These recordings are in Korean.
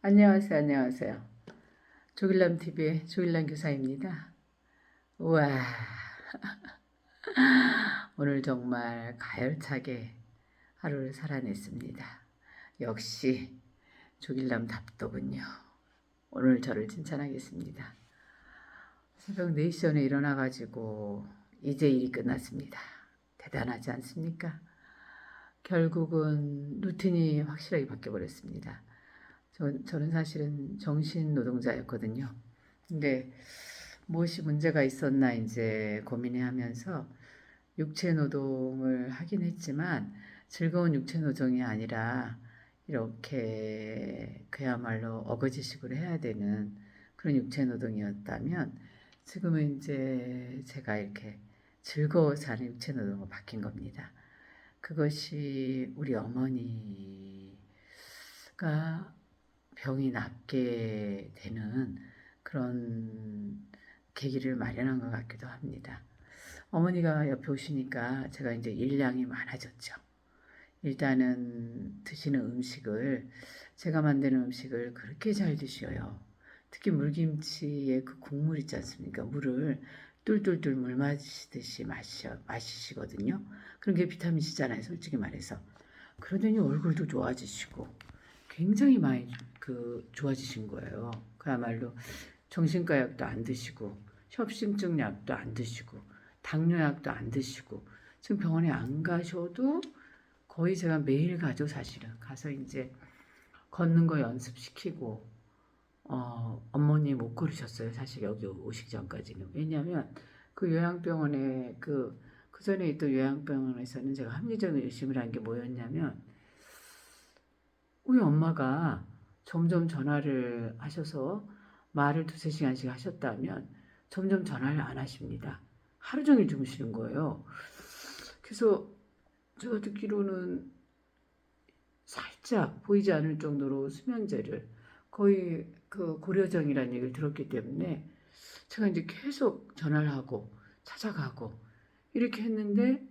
안녕하세요, 안녕하세요. 조길남 TV의 조길남 교사입니다. 우와, 오늘 정말 가열차게 하루를 살아냈습니다. 역시 조길남 답도군요. 오늘 저를 칭찬하겠습니다. 새벽 4시 전에 일어나가지고 이제 일이 끝났습니다. 대단하지 않습니까? 결국은 루틴이 확실하게 바뀌어버렸습니다. 저는 사실은 정신 노동자였거든요. 근데 무엇이 문제가 있었나 이제 고민해 하면서 육체 노동을 하긴 했지만 즐거운 육체 노동이 아니라 이렇게 그야말로 어거지식으로 해야 되는 그런 육체 노동이었다면 지금은 이제 제가 이렇게 즐거워서 하는 육체 노동으로 바뀐 겁니다. 그것이 우리 어머니가 병이 낫게 되는 그런 계기를 마련한 것 같기도 합니다. 어머니가 옆에 오시니까 제가 이제 일량이 많아졌죠. 일단은 드시는 음식을 제가 만드는 음식을 그렇게 잘 드셔요. 특히 물김치의 그 국물 있지 않습니까? 물을 뚫뚫뚫 물 마시듯이 마시시거든요. 그런 게 비타민 C잖아요, 솔직히 말해서. 그러더니 얼굴도 좋아지시고 굉장히 많이 좋아지신 거예요. 그야말로 정신과 약도 안 드시고 협심증 약도 안 드시고 당뇨 약도 안 드시고 지금 병원에 안 가셔도 거의 제가 매일 가죠. 사실은 가서 이제 걷는 거 연습시키고 어머니 못 걸으셨어요. 사실 여기 오시기 전까지는. 왜냐하면 그 요양병원에 그 전에 있던 요양병원에서는 제가 합리적 의심을 한 게 뭐였냐면 우리 엄마가 점점 전화를 하셔서 말을 두세 시간씩 하셨다면 점점 전화를 안 하십니다. 하루 종일 주무시는 거예요. 그래서 제가 듣기로는 살짝 보이지 않을 정도로 수면제를 거의 그 고려정이라는 얘기를 들었기 때문에 제가 이제 계속 전화를 하고 찾아가고 이렇게 했는데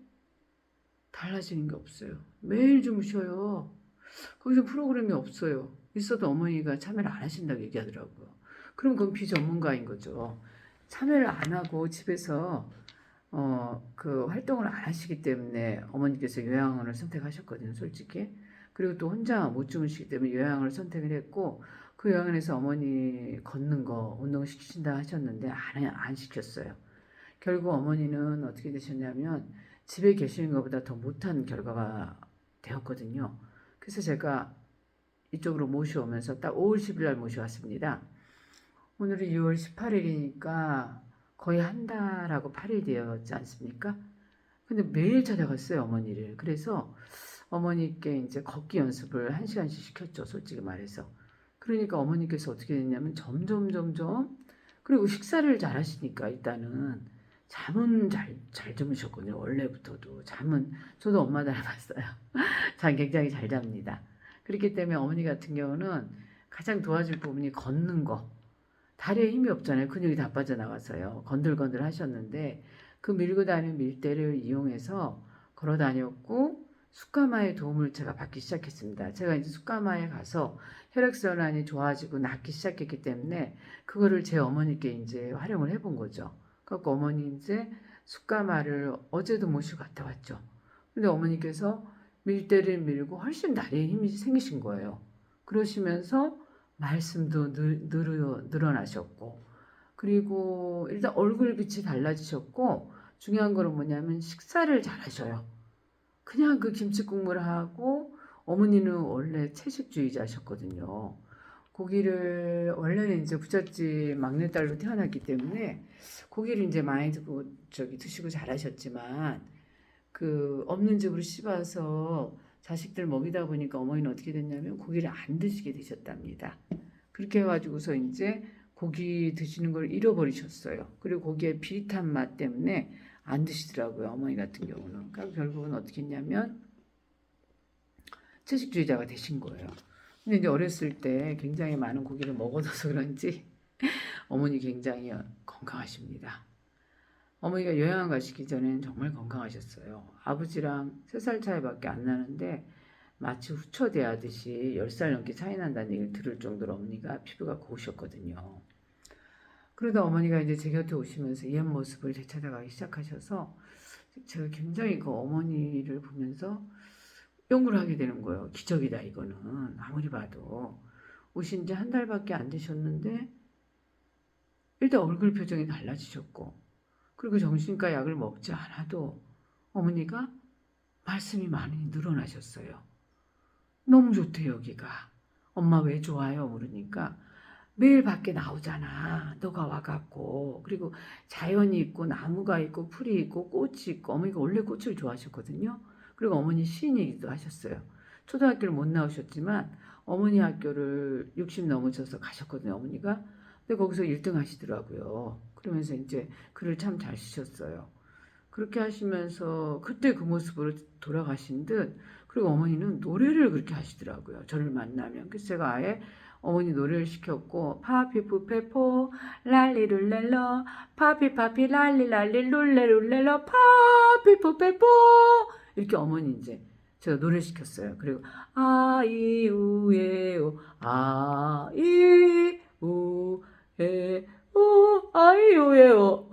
달라지는 게 없어요. 매일 주무셔요. 거기서 프로그램이 없어요. 있어도 어머니가 참여를 안 하신다고 얘기하더라고요. 그럼 그건 비전문가인 거죠. 참여를 안 하고 집에서 그 활동을 안 하시기 때문에 어머니께서 요양원을 선택하셨거든요, 솔직히. 그리고 또 혼자 못 주무시기 때문에 요양을 선택을 했고 그 요양원에서 어머니 걷는 거 운동시키신다 하셨는데 안 시켰어요. 결국 어머니는 어떻게 되셨냐면 집에 계시는 것보다 더 못한 결과가 되었거든요. 그래서 제가 이쪽으로 모셔오면서 딱 5월 10일 날 모셔왔습니다. 오늘이 6월 18일이니까 거의 한 달하고 8일 되었지 않습니까? 근데 매일 찾아갔어요, 어머니를. 그래서 어머니께 이제 걷기 연습을 1시간씩 시켰죠, 솔직히 말해서. 그러니까 어머니께서 어떻게 됐냐면 점점 그리고 식사를 잘 하시니까 일단은 잠은 잘 주무셨거든요. 원래부터도 잠은 저도 엄마 닮았어요. 잠 굉장히 잘 잡니다. 그렇기 때문에 어머니 같은 경우는 가장 도와줄 부분이 걷는 거. 다리에 힘이 없잖아요. 근육이 다 빠져나가서요. 건들건들 하셨는데 그 밀고 다니는 밀대를 이용해서 걸어 다녔고 숫가마의 도움을 제가 받기 시작했습니다. 제가 이제 숫가마에 가서 혈액순환이 좋아지고 낫기 시작했기 때문에 그거를 제 어머니께 이제 활용을 해본 거죠. 그래서 어머니 이제 숫가마를 어제도 모시고 갔다 왔죠. 근데 어머니께서 밀대를 밀고 훨씬 다리에 힘이 생기신 거예요. 그러시면서 말씀도 늘어나셨고 그리고 일단 얼굴빛이 달라지셨고 중요한 거는 뭐냐면 식사를 잘 하셔요. 그냥 그 김치국물하고 어머니는 원래 채식주의자셨거든요. 고기를 원래는 이제 부잣집 막내딸로 태어났기 때문에 고기를 이제 많이 드시고 잘하셨지만 그 없는 집으로 씹어서 자식들 먹이다 보니까 어머니는 어떻게 됐냐면 고기를 안 드시게 되셨답니다. 그렇게 해가지고서 이제 고기 드시는 걸 잃어버리셨어요. 그리고 고기의 비릿한 맛 때문에 안 드시더라고요. 어머니 같은 경우는. 그러니까 결국은 어떻게 했냐면 채식주의자가 되신 거예요. 근데 이제 어렸을 때 굉장히 많은 고기를 먹어둬서 그런지 어머니 굉장히 건강하십니다. 어머니가 요양원 가시기 전에는 정말 건강하셨어요. 아버지랑 3살 차이밖에 안 나는데 마치 후처대하듯이 10살 넘게 차이 난다는 얘기를 들을 정도로 어머니가 피부가 고우셨거든요. 그러다 어머니가 이제 제 곁에 오시면서 옛 모습을 되찾아가기 시작하셔서 제가 굉장히 그 어머니를 보면서 연구를 하게 되는 거예요. 기적이다 이거는. 아무리 봐도. 오신 지 한 달밖에 안 되셨는데 일단 얼굴 표정이 달라지셨고, 그리고 정신과 약을 먹지 않아도 어머니가 말씀이 많이 늘어나셨어요. 너무 좋대 여기가. 엄마 왜 좋아요? 물으니까 매일 밖에 나오잖아. 너가 와갖고. 그리고 자연이 있고 나무가 있고 풀이 있고 꽃이 있고. 어머니가 원래 꽃을 좋아하셨거든요. 그리고 어머니 시인이기도 하셨어요. 초등학교를 못 나오셨지만 어머니 학교를 60 넘으셔서 가셨거든요. 어머니가. 근데 거기서 1등 하시더라고요. 그러면서 이제 글을 참 잘 쓰셨어요. 그렇게 하시면서 그때 그 모습으로 돌아가신 듯, 그리고 어머니는 노래를 그렇게 하시더라고요. 저를 만나면. 그래서 제가 아예 어머니 노래를 시켰고, 파피푸페포 랄리룰렐러 파피파피 랄리랄리 룰레룰렐러 파피푸페포, 이렇게 어머니 이제 제가 노래 시켰어요. 그리고 아이우에오 아이우에 오 아이우에오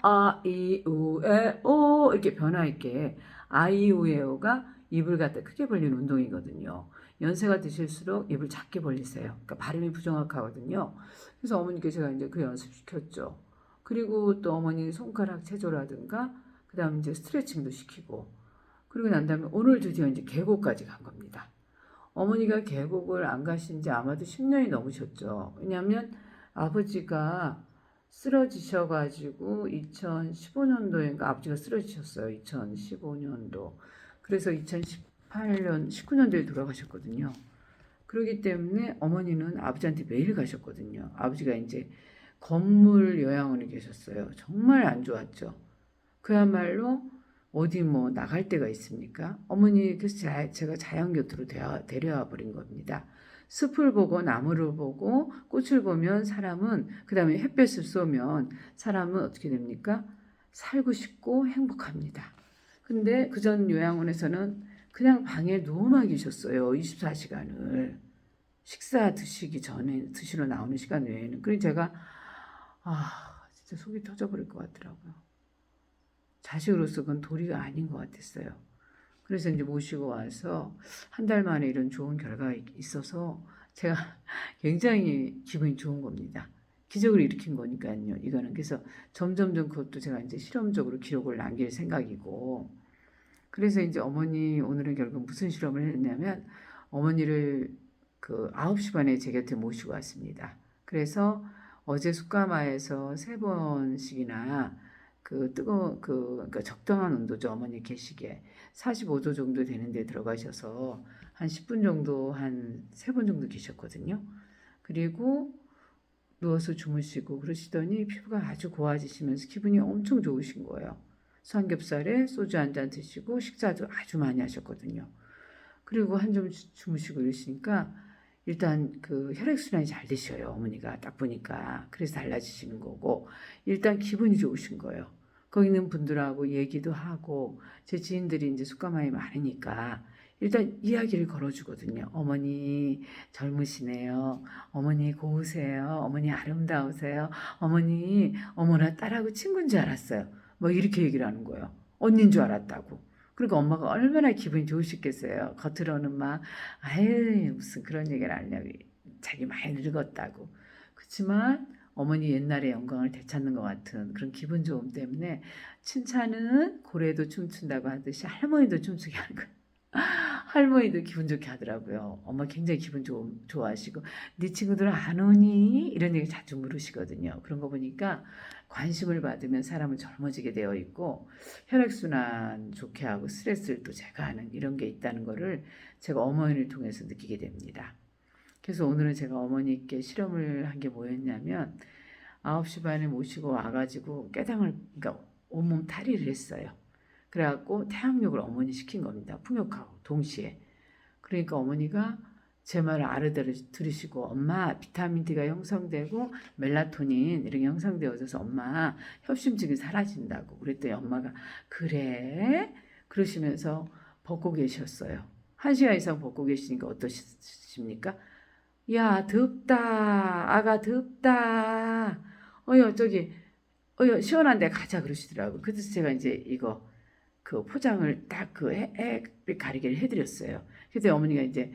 아이우에오, 이렇게 변화 있게 아이우에오가 입을 갖다 크게 벌리는 운동이거든요. 연세가 드실수록 입을 작게 벌리세요. 그러니까 발음이 부정확하거든요. 그래서 어머니께 제가 이제 그 연습시켰죠. 그리고 또 어머니 손가락 체조라든가 그 다음 이제 스트레칭도 시키고, 그리고 난 다음에 오늘 드디어 이제 계곡까지 간 겁니다. 어머니가 계곡을 안 가신 지 아마도 10년이 넘으셨죠. 왜냐하면 아버지가 쓰러지셔가지고 2015년도인가 아버지가 쓰러지셨어요. 2015년도. 그래서 2018년, 19년도에 돌아가셨거든요. 그렇기 때문에 어머니는 아버지한테 매일 가셨거든요. 아버지가 이제 건물 요양원에 계셨어요. 정말 안 좋았죠. 그야말로 어디 뭐 나갈 데가 있습니까? 어머니, 그래서 제가 자연 곁으로 데려와 버린 겁니다. 숲을 보고 나무를 보고 꽃을 보면 사람은, 그 다음에 햇볕을 쏘면 사람은 어떻게 됩니까? 살고 싶고 행복합니다. 근데 그전 요양원에서는 그냥 방에 누워만 계셨어요. 24시간을. 식사 드시기 전에, 드시러 나오는 시간 외에는. 그래서 제가 진짜 속이 터져버릴 것 같더라고요. 자식으로서 그건 도리가 아닌 것 같았어요. 그래서 이제 모시고 와서 한 달 만에 이런 좋은 결과가 있어서 제가 굉장히 기분이 좋은 겁니다. 기적을 일으킨 거니까요, 이거는. 그래서 점점점 그것도 제가 이제 실험적으로 기록을 남길 생각이고, 그래서 이제 어머니, 오늘은 결국 무슨 실험을 했냐면, 어머니를 그 9시 반에 제 곁에 모시고 왔습니다. 그래서 어제 숯가마에서 3번씩이나 그러니까 적당한 온도죠. 어머니 계시기에 45도 정도 되는데 들어가셔서 한 10분 정도, 한 3번 정도 계셨거든요. 그리고 누워서 주무시고 그러시더니 피부가 아주 고와지시면서 기분이 엄청 좋으신 거예요. 삼겹살에 소주 한 잔 드시고 식사도 아주 많이 하셨거든요. 그리고 한점 주무시고 이러시니까 일단 그 혈액순환이 잘 되셔요. 어머니가 딱 보니까. 그래서 달라지시는 거고, 일단 기분이 좋으신 거예요. 거기 있는 분들하고 얘기도 하고, 제 지인들이 이제 숙가마이 많으니까 일단 이야기를 걸어주거든요. 어머니 젊으시네요. 어머니 고우세요. 어머니 아름다우세요. 어머니 어머나 딸하고 친구인 줄 알았어요. 뭐 이렇게 얘기를 하는 거예요. 언니인 줄 알았다고. 그리고 엄마가 얼마나 기분이 좋으시겠어요. 겉으로는 막 아유 무슨 그런 얘기를 하냐고, 자기 많이 늙었다고. 그렇지만 어머니 옛날의 영광을 되찾는 것 같은 그런 기분 좋음 때문에, 칭찬은 고래도 춤춘다고 하듯이 할머니도 춤추게 하는 거예요. 할머니도 기분 좋게 하더라고요. 엄마 굉장히 기분 좋아하시고, 네 친구들 안 오니? 이런 얘기 자주 물으시거든요. 그런 거 보니까 관심을 받으면 사람은 젊어지게 되어 있고, 혈액순환 좋게 하고 스트레스를 또 제거하는 이런 게 있다는 거를 제가 어머니를 통해서 느끼게 됩니다. 그래서 오늘은 제가 어머니께 실험을 한 게 뭐였냐면, 9시 반에 모시고 와가지고 그러니까 온몸 탈의를 했어요. 그래갖고 태양욕을 어머니 시킨 겁니다. 풍욕하고 동시에. 그러니까 어머니가 제 말을 알아들으시고, 엄마 비타민 D가 형성되고 멜라토닌 이런 게 형성되어져서 엄마 협심증이 사라진다고 그랬더니 엄마가 그래? 그러시면서 벗고 계셨어요. 1시간 이상 벗고 계시니까 어떠십니까? 야, 덥다. 아가 덥다. 어여, 저기, 어여, 시원한 데 가자 그러시더라고요. 그래서 제가 이제 이거 그 포장을 딱 그 해를 가리개를 해드렸어요. 그래서 어머니가 이제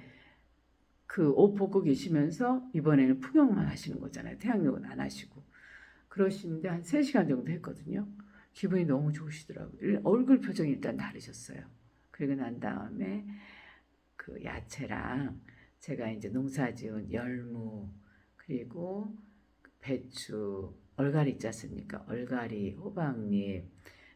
그 옷 벗고 계시면서 이번에는 풍경만 하시는 거잖아요. 태양욕은 안 하시고. 그러시는데 한 3시간 정도 했거든요. 기분이 너무 좋으시더라고요. 얼굴 표정이 일단 다르셨어요. 그리고 난 다음에 그 야채랑 제가 이제 농사 지은 열무 그리고 배추, 얼갈이 있지 않습니까? 얼갈이, 호박잎,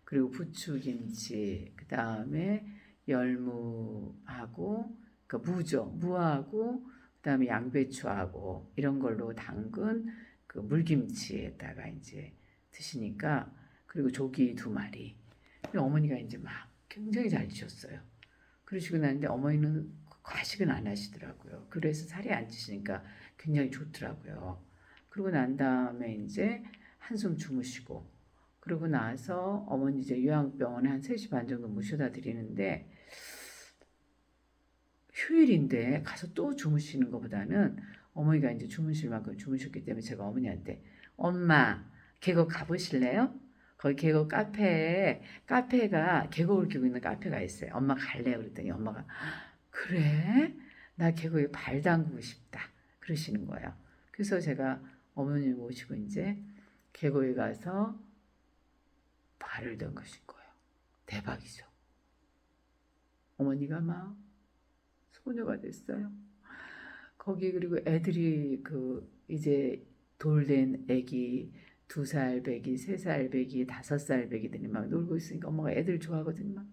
그리고 부추김치, 그 다음에 열무하고 그 무죠. 무하고 그 다음에 양배추하고 이런 걸로 담근 그 물김치에다가 이제 드시니까 그리고 조기 2마리. 어머니가 이제 막 굉장히 잘 드셨어요. 그러시고 나는데 어머니는 과식은 안 하시더라고요. 그래서 살이 안 찌시니까 굉장히 좋더라고요. 그러고 난 다음에 이제 한숨 주무시고 그러고 나서 어머니 이제 요양병원에 한 3시 반 정도 모셔다 드리는데 휴일인데 가서 또 주무시는 것보다는 어머니가 이제 주무실 만큼 주무셨기 때문에 제가 어머니한테 엄마 계곡 가보실래요? 거기 계곡 카페가 계곡을 끼고 있는 카페가 있어요. 엄마 갈래요? 그랬더니 엄마가 그래? 나 계곡에 발 담그고 싶다. 그러시는 거예요. 그래서 제가 어머니 모시고 이제 계곡에 가서 발을 담그신 거예요. 대박이죠. 어머니가 막 소녀가 됐어요. 거기 그리고 애들이 그 이제 돌된 애기 2살 배기, 3살 배기, 5살 배기들이 막 놀고 있으니까 엄마가 애들 좋아하거든요. 막.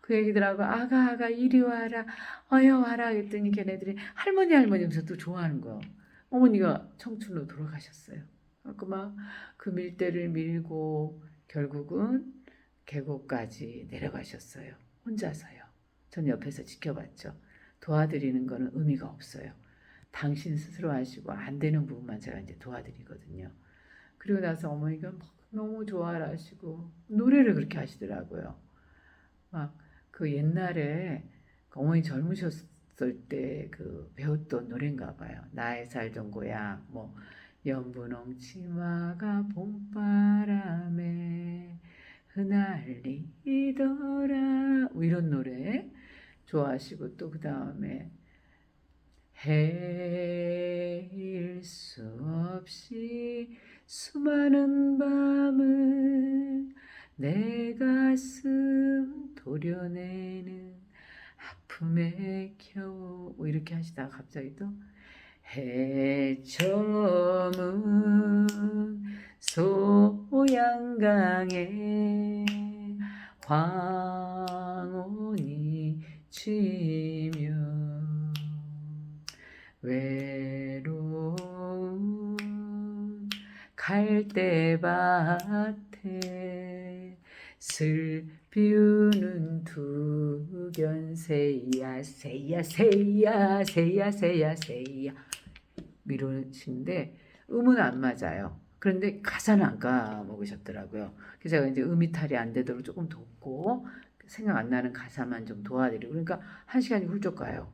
그 애기들하고 아가 이리 와라 어여 와라 했더니 걔네들이 할머니 하면서 또 좋아하는 거야. 어머니가 청춘으로 돌아가셨어요. 그래서 막 그 밀대를 밀고 결국은 계곡까지 내려가셨어요. 혼자서요. 전 옆에서 지켜봤죠. 도와드리는 거는 의미가 없어요. 당신 스스로 하시고 안 되는 부분만 제가 이제 도와드리거든요. 그리고 나서 어머니가 막 너무 좋아를 하시고 노래를 그렇게 하시더라고요. 막 그 옛날에 어머니 젊으셨을 때 그 배웠던 노래인가 봐요. 나의 살던 고향 뭐 연분홍 치마가 봄바람에 흩날리더라 뭐 이런 노래 좋아하시고 또 그 다음에 헤일 수 없이 수많은 밤을 내 가슴 도려내는 아픔에 겨우 뭐 이렇게 하시다가 갑자기 또 해저문 소양강에 황혼이 치며 외로운 갈대밭에 슬비우는 두견새야 새야 이러시는데 음은 안 맞아요. 그런데 가사는 안 까먹으셨더라고요. 그래서 제가 이제 음이탈이 안 되도록 조금 돕고 생각 안 나는 가사만 좀 도와드리고 그러니까 1시간이 훌쩍 가요.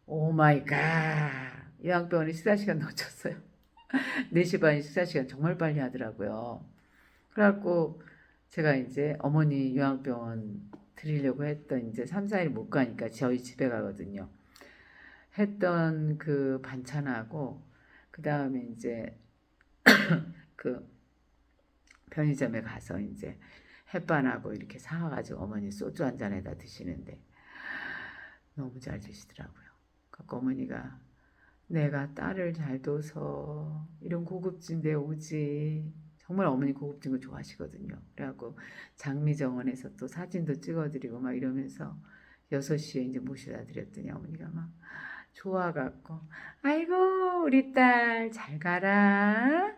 오 마이 갓. 요양병원에 식사 시간 놓쳤어요. 4시 반에 식사 시간 정말 빨리 하더라고요. 그래갖고 제가 이제 어머니 요양병원 드리려고 했던 이제 3, 4일 못 가니까 저희 집에 가거든요. 했던 그 반찬하고 그 다음에 이제 그 편의점에 가서 이제 햇반하고 이렇게 사와가지고 어머니 소주 한 잔에다 드시는데 너무 잘 드시더라고요. 그 어머니가 내가 딸을 잘 둬서 이런 고급진 데 오지. 정말 어머니 고급진 거 좋아하시거든요. 그래갖고 장미정원에서 또 사진도 찍어드리고 막 이러면서 6시에 이제 모셔다 드렸더니 어머니가 막 좋아갖고 아이고 우리 딸 잘 가라.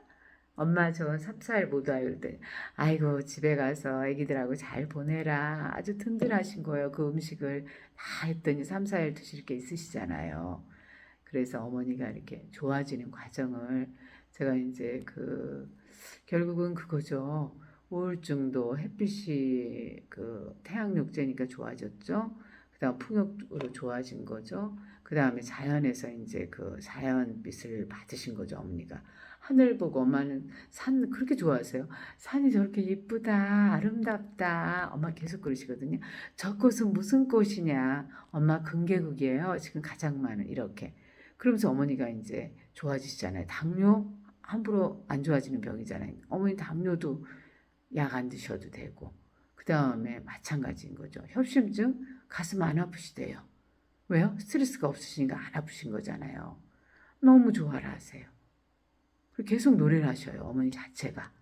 엄마 저 3, 4일 못 와요. 그랬더니 아이고 집에 가서 애기들하고 잘 보내라. 아주 든든하신 거예요. 그 음식을 다 했더니 3, 4일 드실 게 있으시잖아요. 그래서 어머니가 이렇게 좋아지는 과정을 제가 이제 그 결국은 그거죠. 우울증도 햇빛이 그 태양욕제니까 좋아졌죠. 그 그다음 풍요로 좋아진 거죠. 그 다음에 자연에서 이제 그 자연빛을 받으신 거죠, 어머니가. 하늘 보고 엄마는 산 그렇게 좋아하세요. 산이 저렇게 이쁘다, 아름답다. 엄마 계속 그러시거든요. 저 꽃은 무슨 꽃이냐. 엄마 금계국이에요. 지금 가장 많은 이렇게. 그러면서 어머니가 이제 좋아지시잖아요. 당뇨 함부로 안 좋아지는 병이잖아요. 어머니 당뇨도 약 안 드셔도 되고. 그 다음에 마찬가지인 거죠. 협심증 가슴 안 아프시대요. 왜요? 스트레스가 없으시니까 안 아프신 거잖아요. 너무 좋아라 하세요. 그리고 계속 노래를 하셔요. 어머니 자체가.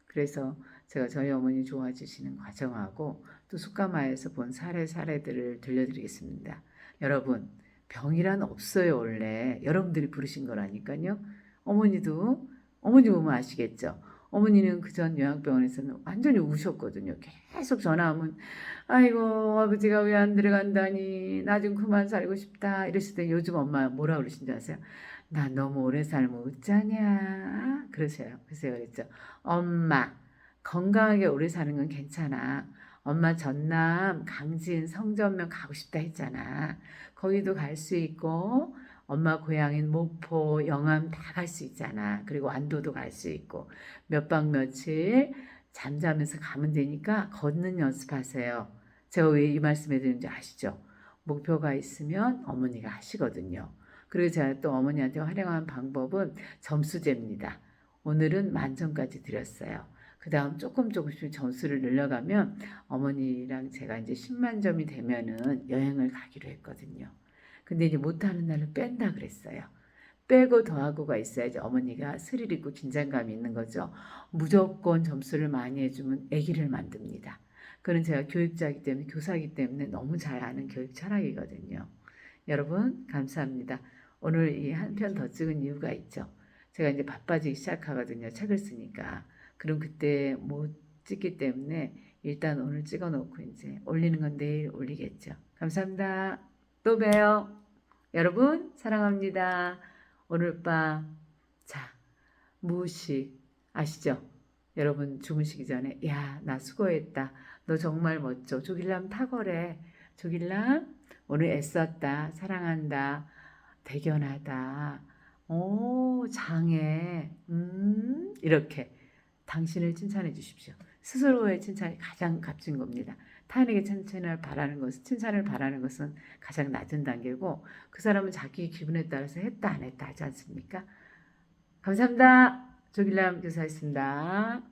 그래서 제가 저희 어머니 좋아지시는 과정하고 또 숫가마에서 본 사례들을 들려드리겠습니다. 여러분, 병이란 없어요, 원래. 여러분들이 부르신 거라니까요. 어머니 보면 아시겠죠? 어머니는 그전 요양병원에서는 완전히 우셨거든요. 계속 전화하면 아이고 아버지가 왜 안 들어간다니 나 좀 그만 살고 싶다 이랬을 때 요즘 엄마 뭐라 그러신지 아세요? 나 너무 오래 살면 어쩌냐 그러세요. 그래서 그랬죠. 엄마 건강하게 오래 사는 건 괜찮아. 엄마 전남 강진 성전면 가고 싶다 했잖아. 거기도 갈 수 있고 엄마 고향인 목포 영암 다 갈 수 있잖아. 그리고 완도도 갈 수 있고 몇 박 며칠 잠자면서 가면 되니까 걷는 연습하세요. 제가 왜 이 말씀해 드리는지 아시죠? 목표가 있으면 어머니가 하시거든요. 그리고 제가 또 어머니한테 활용한 방법은 점수제입니다. 오늘은 만점까지 드렸어요. 그 다음 조금씩 점수를 늘려가면 어머니랑 제가 이제 10만 점이 되면은 여행을 가기로 했거든요. 근데 이제 못하는 날은 뺀다 그랬어요. 빼고 더하고가 있어야지 어머니가 스릴 있고 긴장감이 있는 거죠. 무조건 점수를 많이 해주면 아기를 만듭니다. 그건 제가 교육자이기 때문에 교사이기 때문에 너무 잘 아는 교육 철학이거든요. 여러분 감사합니다. 오늘 이 한 편 더 찍은 이유가 있죠. 제가 이제 바빠지기 시작하거든요. 책을 쓰니까. 그럼 그때 못 찍기 때문에 일단 오늘 찍어놓고 이제 올리는 건 내일 올리겠죠. 감사합니다. 또 봬요. 여러분 사랑합니다. 오늘 밤 자 무의식 아시죠? 여러분 주무시기 전에 야 나 수고했다. 너 정말 멋져. 조길남 탁월해. 조길남 오늘 애썼다. 사랑한다. 대견하다. 오 장해. 이렇게 당신을 칭찬해 주십시오. 스스로의 칭찬이 가장 값진 겁니다. 타인에게 칭찬을 바라는 것은 가장 낮은 단계고 그 사람은 자기 기분에 따라서 했다 안 했다 하지 않습니까? 감사합니다. 조길남 교사였습니다.